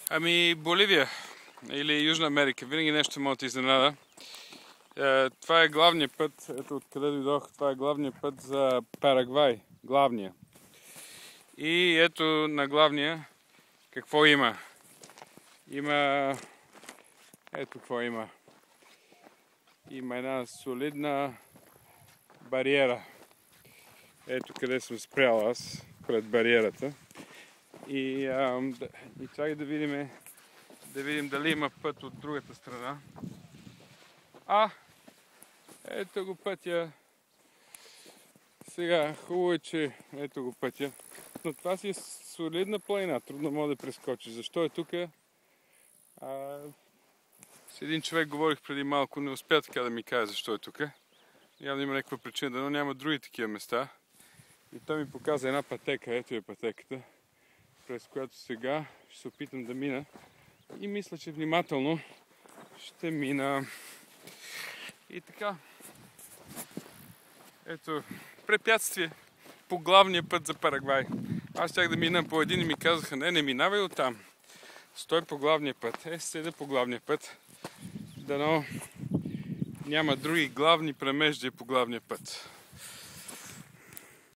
Ами Боливия или Южна Америка, винаги нещо може да изненада. Това е главният път, ето откъде дойдох, това е главният път за Парагвай, главния. И ето на главния какво има. Ето какво има. Има една солидна бариера. Ето къде съм спрял аз, пред бариерата. И чакай да видим дали има път от другата страна. Ето го пътя. Сега, хубаво е, че ето го пътя. Но това си е солидна планина, трудно мога да прескочиш. Защо е тук? С един човек говорих преди малко, не успя така да ми каже защо е тук. Явно има някаква причина, но няма други такива места. И той ми показа една пътека, ето е пътеката, през която сега ще се опитам да мина. И мисля, че внимателно ще мина. И така. Ето, препятствие по главния път за Парагвай. Аз щях да мина по един и ми казаха, не минавай оттам. Стой по главния път. Седа по главния път. Дано няма други главни премеждия по главния път.